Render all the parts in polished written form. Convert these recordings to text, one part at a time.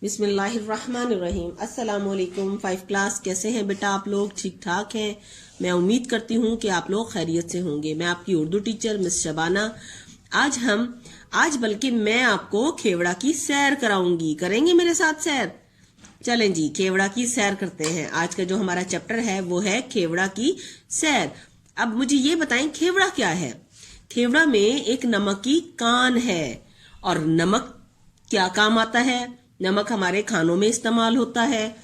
बिस्मिल्लाहिर्रहमानिर्रहीम। अस्सलाम वालेकुम। 5 क्लास कैसे हैं बेटा आप लोग? ठीक ठाक हैं? मैं उम्मीद करती हूँ कि आप लोग खैरियत से होंगे। मैं आपकी उर्दू टीचर मिस शबाना। आज बल्कि मैं आपको खेवड़ा की सैर कराऊंगी। करेंगे मेरे साथ सैर? चलें जी, खेवड़ा की सैर करते हैं। आज का जो हमारा चैप्टर है वो है खेवड़ा की सैर। अब मुझे ये बताएं खेवड़ा क्या है? खेवड़ा में एक नमक की कान है। और नमक क्या काम आता है? नमक हमारे खानों में इस्तेमाल होता है।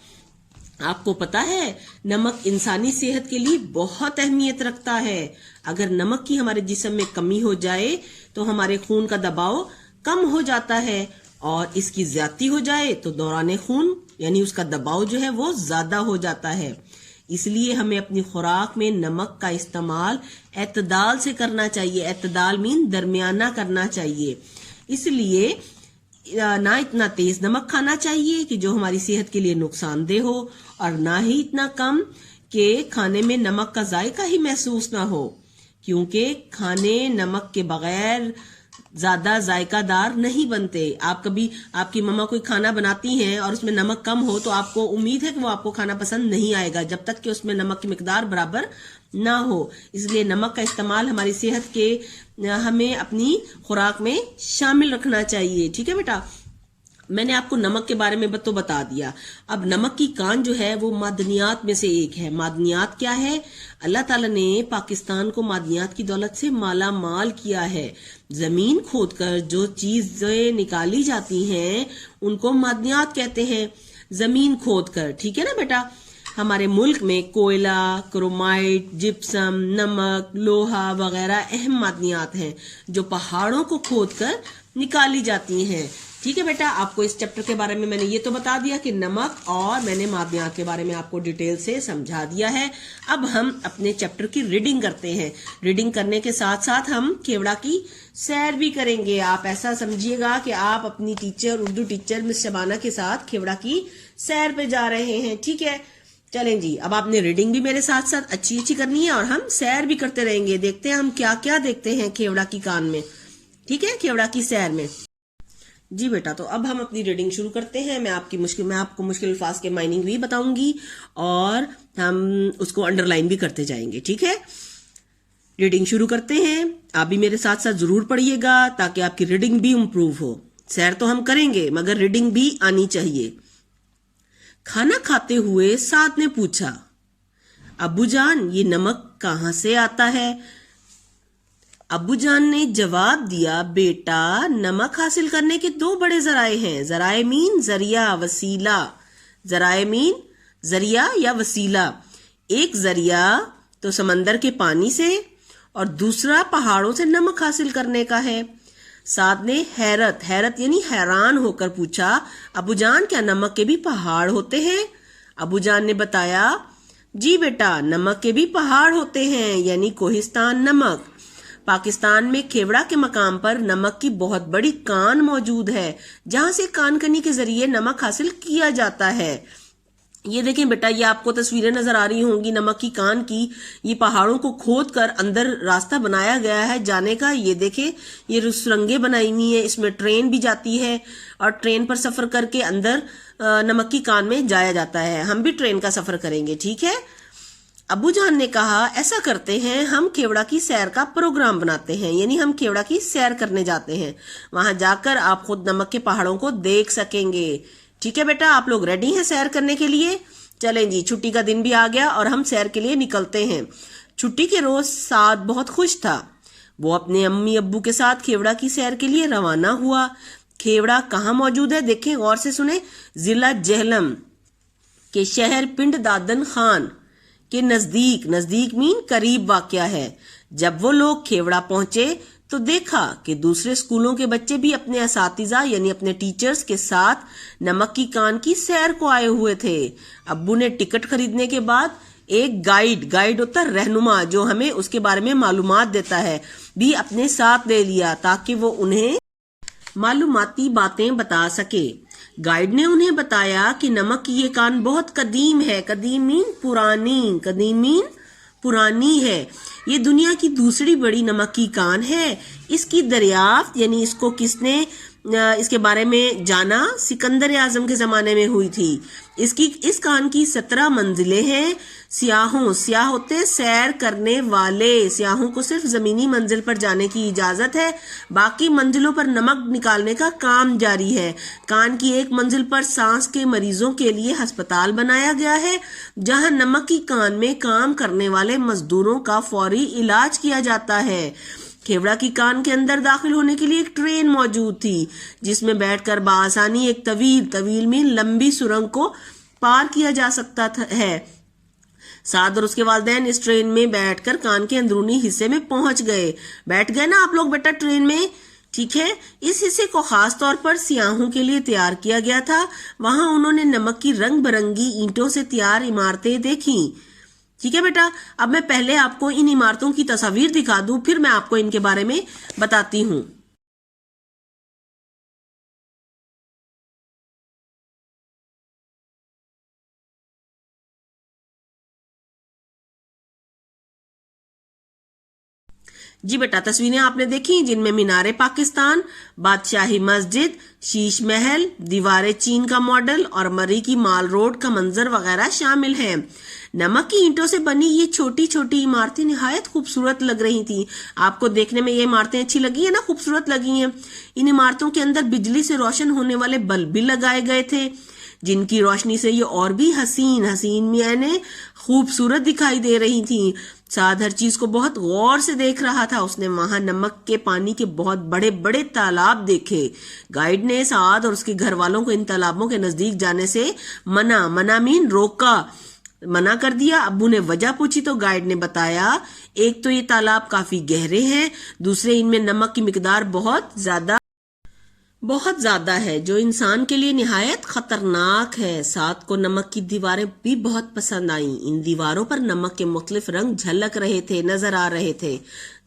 आपको पता है नमक इंसानी सेहत के लिए बहुत अहमियत रखता है। अगर नमक की हमारे जिस्म में कमी हो जाए तो हमारे खून का दबाव कम हो जाता है, और इसकी ज्यादती हो जाए तो दौरान खून यानी उसका दबाव जो है वो ज्यादा हो जाता है। इसलिए हमें अपनी खुराक में नमक का इस्तेमाल एतदाल से करना चाहिए। एतदाल मीन दरमियाना करना चाहिए। इसलिए ना इतना तेज नमक खाना चाहिए कि जो हमारी सेहत के लिए नुकसानदेह हो, और ना ही इतना कम कि खाने में नमक का जायका ही महसूस ना हो, क्योंकि खाने नमक के बगैर ज्यादा जायकादार नहीं बनते। आप कभी आपकी मम्मा कोई खाना बनाती हैं और उसमें नमक कम हो तो आपको उम्मीद है कि वो आपको खाना पसंद नहीं आएगा जब तक कि उसमें नमक की मिकदार बराबर ना हो। इसलिए नमक का इस्तेमाल हमारी सेहत के हमें अपनी खुराक में शामिल रखना चाहिए। ठीक है बेटा, मैंने आपको नमक के बारे में तो बता दिया। अब नमक की कान जो है वो मादनियात में से एक है। मादनियात क्या है? अल्लाह ताला ने पाकिस्तान को मादनियात की दौलत से माला माल किया है। जमीन खोदकर जो चीजें निकाली जाती हैं उनको मादनियात कहते हैं। जमीन खोदकर, ठीक है ना बेटा। हमारे मुल्क में कोयला, क्रोमाइट, जिप्सम, नमक, लोहा वगैरह अहम मादनियात हैं जो पहाड़ों को खोदकर निकाली जाती हैं। ठीक है बेटा, आपको इस चैप्टर के बारे में मैंने ये तो बता दिया कि नमक, और मैंने मादनियात के बारे में आपको डिटेल से समझा दिया है। अब हम अपने चैप्टर की रीडिंग करते हैं। रीडिंग करने के साथ साथ हम खेवड़ा की सैर भी करेंगे। आप ऐसा समझिएगा कि आप अपनी teacher, Urdu teacher miss Shabana के साथ खेवड़ा की सैर पे जा रहे हैं। ठीक है, चलें जी। अब आपने रीडिंग भी मेरे साथ साथ अच्छी अच्छी करनी है और हम सैर भी करते रहेंगे। देखते हैं हम क्या क्या देखते हैं खेवड़ा की कान में। ठीक है, खेवड़ा की सैर में। जी बेटा, तो अब हम अपनी रीडिंग शुरू करते हैं। मैं आपको मुश्किल अल्फाज के माइनिंग भी बताऊंगी और हम उसको अंडरलाइन भी करते जाएंगे। ठीक है, रीडिंग शुरू करते हैं। आप भी मेरे साथ साथ जरूर पढ़िएगा ताकि आपकी रीडिंग भी इम्प्रूव हो। सैर तो हम करेंगे मगर रीडिंग भी आनी चाहिए। खाना खाते हुए साद ने पूछा, अब्बू जान ये नमक कहाँ से आता है? अब्बू जान ने जवाब दिया, बेटा नमक हासिल करने के 2 बड़े जराए हैं। जराए मीन जरिया, वसीला। जराए मीन जरिया या वसीला। एक जरिया तो समंदर के पानी से और दूसरा पहाड़ों से नमक हासिल करने का है। साद ने हैरत यानी हैरान होकर पूछा, अबू जान क्या नमक के भी पहाड़ होते हैं? अबू जान ने बताया, जी बेटा नमक के भी पहाड़ होते हैं, यानी कोहिस्तान नमक। पाकिस्तान में खेवड़ा के मकाम पर नमक की बहुत बड़ी कान मौजूद है जहां से कानकनी के जरिए नमक हासिल किया जाता है। ये देखें बेटा, ये आपको तस्वीरें नजर आ रही होंगी नमक की कान की। ये पहाड़ों को खोद कर अंदर रास्ता बनाया गया है जाने का। ये देखें, ये सुरंगें बनाई हुई है, इसमें ट्रेन भी जाती है और ट्रेन पर सफर करके अंदर नमक की कान में जाया जाता है। हम भी ट्रेन का सफर करेंगे। ठीक है, अबू जान ने कहा, ऐसा करते हैं हम खेवड़ा की सैर का प्रोग्राम बनाते हैं, यानी हम खेवड़ा की सैर करने जाते हैं। वहां जाकर आप खुद नमक के पहाड़ों को देख सकेंगे। ठीक है बेटा, आप लोग रेडी हैं सैर करने के लिए? चलें जी, छुट्टी का दिन भी आ गया और हम सैर के लिए निकलते हैं। छुट्टी के रोज साद बहुत खुश था। वो अपने अम्मी अब्बू के साथ खेवड़ा की सैर के लिए रवाना हुआ। खेवड़ा कहाँ मौजूद है देखें, गौर से सुने। जिला जेहलम के शहर पिंड दादन खान के नजदीक मीन करीब वाक़या है। जब वो लोग खेवड़ा पहुंचे तो देखा कि दूसरे स्कूलों के बच्चे भी अपने असातिज़ा यानी अपने टीचर्स के साथ नमक की कान की सैर को आए हुए थे। अब्बू ने टिकट खरीदने के बाद एक गाइड होता है रहनुमा जो हमें उसके बारे में मालूमात देता है, भी अपने साथ ले लिया ताकि वो उन्हें मालूमाती बातें बता सके। गाइड ने उन्हें बताया कि नमक की ये कान बहुत कदीम है। कदीम मीन पुरानी है। ये दुनिया की दूसरी बड़ी नमक की कान है। इसकी दरियाफ्त यानी इसको किसने اس کے بارے میں جانا سکندر اعظم کے زمانے میں ہوئی تھی. اس کان کی 17 منزلیں ہیں. سیاح ہوتے سیر کرنے والے. سیاحوں کو صرف زمینی منزل پر جانے کی اجازت ہے، باقی منزلوں پر نمک نکالنے کا کام جاری ہے. کان کی ایک منزل پر سانس کے مریضوں کے لیے ہسپتال بنایا گیا ہے، جہاں نمکی کان میں کام کرنے والے مزدوروں کا فوری علاج کیا جاتا ہے. کھیوڑا کی کان کے اندر داخل ہونے کے لیے ایک ٹرین موجود تھی، جس میں بیٹھ کر بآسانی ایک طویل میل لمبی سرنگ کو پار کیا جا سکتا ہے. سعد اور اس کے والدین اس ٹرین میں بیٹھ کر کان کے اندرونی حصے میں پہنچ گئے. بیٹھ گئے نا آپ لوگ بیٹا ٹرین میں؟ ٹھیک ہے. اس حصے کو خاص طور پر سیاحوں کے لیے تیار کیا گیا تھا. وہاں انہوں نے نمک کی رنگ برنگی اینٹوں سے تیار عمارتیں دیکھیں. ٹھیک ہے بیٹا، اب میں پہلے آپ کو ان عمارتوں کی تصاویر دکھا دوں، پھر میں آپ کو ان کے بارے میں بتاتی ہوں. جی بیٹا، تصویریں آپ نے دیکھی جن میں مینار پاکستان، بادشاہی مسجد، شیش محل، دیوار چین کا ماڈل اور مری کی مال روڈ کا منظر وغیرہ شامل ہیں. نمک کی اینٹوں سے بنی یہ چھوٹی چھوٹی عمارتیں نہایت خوبصورت لگ رہی تھیں. آپ کو دیکھنے میں یہ عمارتیں اچھی لگی ہیں نا، خوبصورت لگی ہیں. ان عمارتوں کے اندر بجلی سے روشن ہونے والے بلب بھی لگائے گئے تھے، جن کی روشنی سے یہ اور بھی حسین یعنی خوبصورت دکھائی دے رہی تھیں. سعد ہر چیز کو بہت غور سے دیکھ رہا تھا. اس نے وہاں نمک کے پانی کے بہت بڑے بڑے تالاب دیکھے. گائیڈ نے سعد اور اس کے گھر والوں کو ان تالابوں کے نزدیک جانے سے منع کر دیا. ابو نے وجہ پوچھی تو گائیڈ نے بتایا، ایک تو یہ تالاب کافی گہرے ہیں، دوسرے ان میں نمک کی مقدار بہت زیادہ ہے، جو انسان کے لیے نہایت خطرناک ہے. سعد کو نمک کی دیواریں بھی بہت پسند آئیں. ان دیواروں پر نمک کے مختلف رنگ جھلک رہے تھے، نظر آ رہے تھے.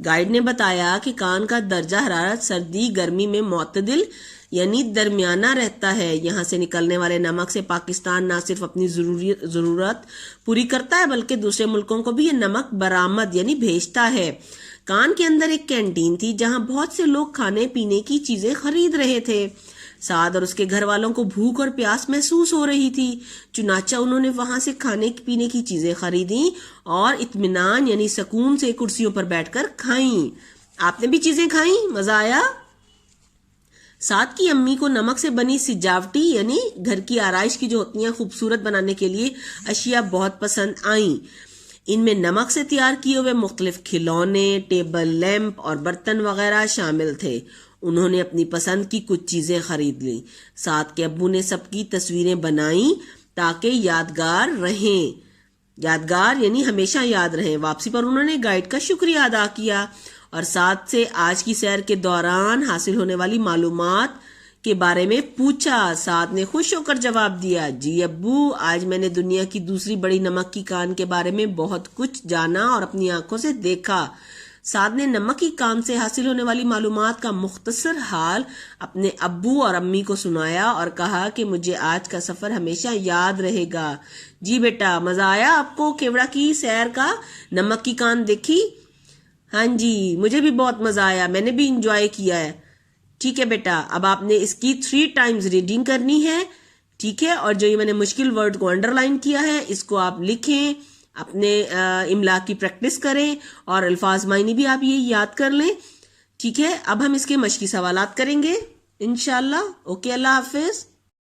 گائیڈ نے بتایا کہ کان کا درجہ حرارت سردی گرمی میں معتدل یعنی درمیانہ رہتا ہے. یہاں سے نکلنے والے نمک سے پاکستان نہ صرف اپنی ضرورت پوری کرتا ہے، بلکہ دوسرے ملکوں کو بھی یہ نمک برآمد یعنی بھیجتا ہے. کان کے اندر ایک کینٹین تھی، جہاں بہت سے لوگ کھانے پینے کی چیزیں خرید رہے تھے. سعد اور اس کے گھر والوں کو بھوک اور پیاس محسوس ہو رہی تھی، چنانچہ انہوں نے وہاں سے کھانے پینے کی چیزیں خریدیں اور اطمینان یعنی سکون سے کرسیوں پر بیٹھ کر کھائیں. آپ نے بھی چیزیں کھائیں؟ مزہ آیا؟ سعد کی امی کو نمک سے بنی سجاوٹی یعنی گھر کی آرائش کی جو ہوتی ہیں خوبصورت بنانے کے لیے اشیاء بہت پسند آئیں. ان میں نمک سے تیار کیے ہوئے مختلف کھلونے، ٹیبل لیمپ اور برتن وغیرہ شامل تھے. انہوں نے اپنی پسند کی کچھ چیزیں خرید لیں. سعد کے ابو نے سب کی تصویریں بنائیں تاکہ یادگار یعنی ہمیشہ یاد رہیں. واپسی پر انہوں نے گائیڈ کا شکریہ ادا کیا اور سعد سے آج کی سیر کے دوران حاصل ہونے والی معلومات کے بارے میں پوچھا. سعد نے خوش ہو کر جواب دیا، جی ابو، آج میں نے دنیا کی دوسری بڑی نمک کی کان کے بارے میں بہت کچھ جانا اور اپنی آنکھوں سے دیکھا. سعد نے نمک کی کان سے حاصل ہونے والی معلومات کا مختصر حال اپنے ابو اور امی کو سنایا اور کہا کہ مجھے آج کا سفر ہمیشہ یاد رہے گا. جی بیٹا، مزہ آیا آپ کو کھیوڑا کی سیر کا؟ نمک کی کان دیکھی؟ ہاں جی، مجھے بھی بہت مزہ آیا، میں نے بھی انجوائے کیا ہے. ٹھیک ہے بیٹا، اب آپ نے اس کی 3 ٹائمز ریڈنگ کرنی ہے. ٹھیک ہے، اور جو یہ میں نے مشکل ورڈ کو انڈر لائن کیا ہے اس کو آپ لکھیں، اپنے املا کی پریکٹس کریں اور الفاظ معنی بھی آپ یہ یاد کر لیں. ٹھیک ہے، اب ہم اس کے مشقی سوالات کریں گے انشاءاللہ. اوکے، اللہ حافظ.